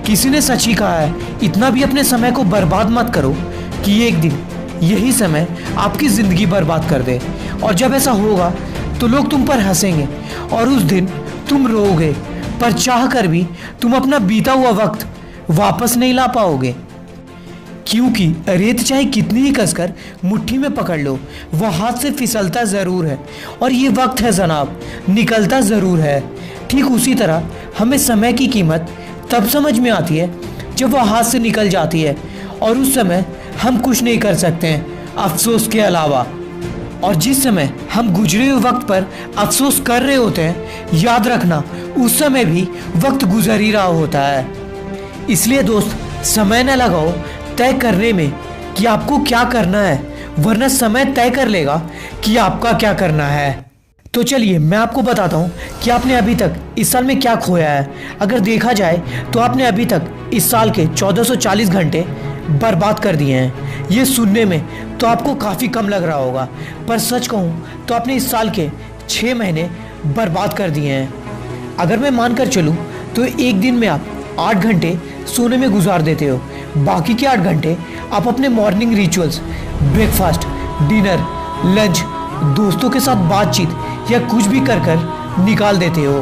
किसी ने सच ही कहा है, इतना भी अपने समय को बर्बाद मत करो कि एक दिन यही समय आपकी ज़िंदगी बर्बाद कर दे। और जब ऐसा होगा तो लोग तुम पर हंसेंगे और उस दिन तुम रोओगे, पर चाह कर भी तुम अपना बीता हुआ वक्त वापस नहीं ला पाओगे। क्योंकि रेत चाहे कितनी ही कसकर मुट्ठी में पकड़ लो, वह हाथ से फिसलता ज़रूर है और ये वक्त है जनाब, निकलता ज़रूर है। ठीक उसी तरह हमें समय की कीमत तब समझ में आती है जब वह हाथ से निकल जाती है और उस समय हम कुछ नहीं कर सकते हैं अफसोस के अलावा। और जिस समय हम गुजरे हुए वक्त पर अफसोस कर रहे होते हैं, याद रखना उस समय भी वक्त गुजर ही रहा होता है। इसलिए दोस्त, समय न लगाओ तय करने में कि आपको क्या करना है, वरना समय तय कर लेगा कि आपका क्या करना है। तो चलिए मैं आपको बताता हूँ कि आपने अभी तक इस साल में क्या खोया है। अगर देखा जाए तो आपने अभी तक इस साल के 1440 घंटे बर्बाद कर दिए हैं। ये सुनने में तो आपको काफ़ी कम लग रहा होगा, पर सच कहूँ तो आपने इस साल के 6 महीने बर्बाद कर दिए हैं। अगर मैं मानकर चलूँ तो एक दिन में आप 8 घंटे सोने में गुजार देते हो, बाकी के 8 घंटे आप अपने morning rituals, breakfast, dinner, lunch, दोस्तों के साथ बातचीत या कुछ भी कर कर निकाल देते हो।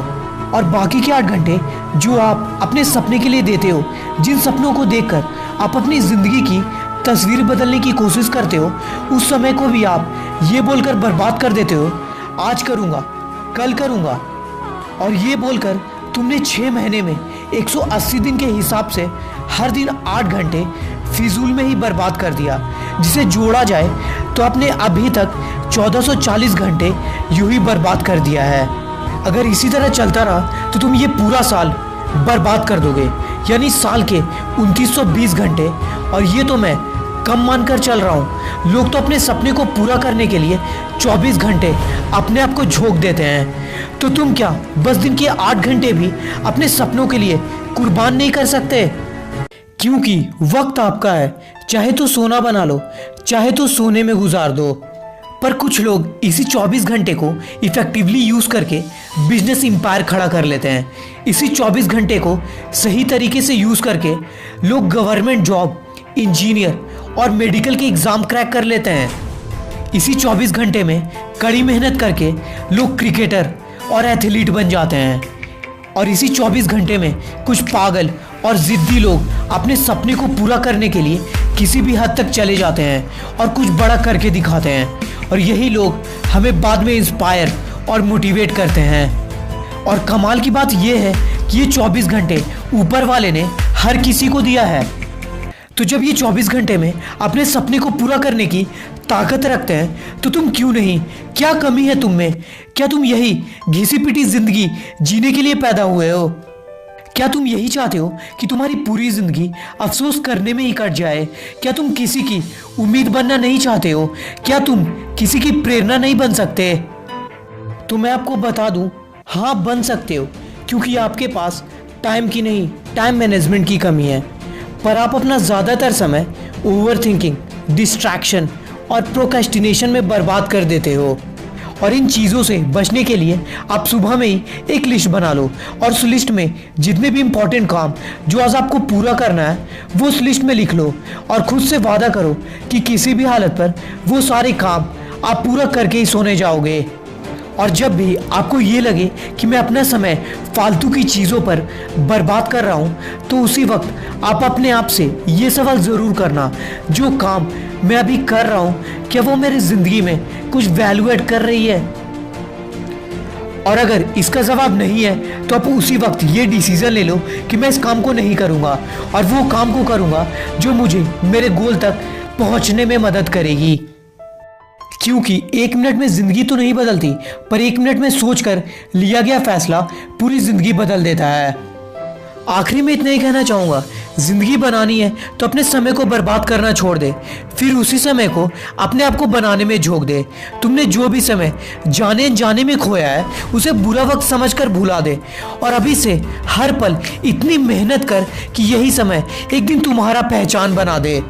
और बाकी के 8 घंटे जो आप अपने सपने के लिए देते हो, जिन सपनों को देखकर आप अपनी ज़िंदगी की तस्वीर बदलने की कोशिश करते हो, उस समय को भी आप ये बोलकर बर्बाद कर देते हो, आज करूँगा, कल करूँगा। और ये बोलकर तुमने 6 महीने में 180 दिन के हिसाब से हर दिन 8 घंटे फिजूल में ही बर्बाद कर दिया, जिसे जोड़ा जाए तो आपने अभी तक 1440 घंटे यूं ही बर्बाद कर दिया है। अगर इसी तरह चलता रहा तो तुम ये पूरा साल बर्बाद कर दोगे, यानी साल के 2920 घंटे। और ये तो मैं कम मानकर चल रहा हूँ। लोग तो अपने सपने को पूरा करने के लिए 24 घंटे अपने आप को झोंक देते हैं, तो तुम क्या बस दिन के 8 घंटे भी अपने सपनों के लिए कुर्बान नहीं कर सकते? क्योंकि वक्त आपका है, चाहे तो सोना बना लो, चाहे तो सोने में गुजार दो। पर कुछ लोग इसी 24 घंटे को इफेक्टिवली यूज़ करके बिजनेस एम्पायर खड़ा कर लेते हैं। इसी 24 घंटे को सही तरीके से यूज़ करके लोग गवर्नमेंट जॉब, इंजीनियर और मेडिकल के एग्ज़ाम क्रैक कर लेते हैं। इसी 24 घंटे में कड़ी मेहनत करके लोग क्रिकेटर और एथलीट बन जाते हैं। और इसी 24 घंटे में कुछ पागल और ज़िद्दी लोग अपने सपने को पूरा करने के लिए किसी भी हद तक चले जाते हैं और कुछ बड़ा करके दिखाते हैं। और यही लोग हमें बाद में इंस्पायर और मोटिवेट करते हैं। और कमाल की बात यह है कि ये 24 घंटे ऊपर वाले ने हर किसी को दिया है। तो जब ये 24 घंटे में अपने सपने को पूरा करने की ताकत रखते हैं, तो तुम क्यों नहीं? क्या कमी है तुम में? क्या तुम यही घिसी पिटी जिंदगी जीने के लिए पैदा हुए हो? क्या तुम यही चाहते हो कि तुम्हारी पूरी जिंदगी अफसोस करने में ही कट जाए? क्या तुम किसी की उम्मीद बनना नहीं चाहते हो? क्या तुम किसी की प्रेरणा नहीं बन सकते? तो मैं आपको बता दूं, हाँ बन सकते हो, क्योंकि आपके पास टाइम की नहीं, टाइम मैनेजमेंट की कमी है। पर आप अपना ज़्यादातर समय ओवर थिंकिंग, डिस्ट्रैक्शन और प्रोक्रेस्टिनेशन में बर्बाद कर देते हो। और इन चीज़ों से बचने के लिए आप सुबह में ही एक लिस्ट बना लो और उस लिस्ट में जितने भी इम्पोर्टेंट काम जो आज आपको पूरा करना है वो उस लिस्ट में लिख लो और खुद से वादा करो कि किसी भी हालत पर वो सारे काम आप पूरा करके ही सोने जाओगे। और जब भी आपको ये लगे कि मैं अपना समय फालतू की चीज़ों पर बर्बाद कर रहा हूँ, तो उसी वक्त आप अपने आप से ये सवाल ज़रूर करना, जो काम मैं अभी कर रहा हूँ क्या वो मेरी ज़िंदगी में कुछ वैल्यू ऐड कर रही है? और अगर इसका जवाब नहीं है तो आप उसी वक्त ये डिसीज़न ले लो कि मैं इस काम को नहीं करूँगा और वो काम को करूँगा जो मुझे मेरे गोल तक पहुँचने में मदद करेगी। क्योंकि 1 मिनट में ज़िंदगी तो नहीं बदलती, पर 1 मिनट में सोचकर लिया गया फैसला पूरी ज़िंदगी बदल देता है। आखिरी में इतना ही कहना चाहूँगा, ज़िंदगी बनानी है तो अपने समय को बर्बाद करना छोड़ दे, फिर उसी समय को अपने आप को बनाने में झोंक दे। तुमने जो भी समय जाने जाने में खोया है उसे बुरा वक्त समझकर भुला दे और अभी से हर पल इतनी मेहनत कर कि यही समय एक दिन तुम्हारा पहचान बना दे।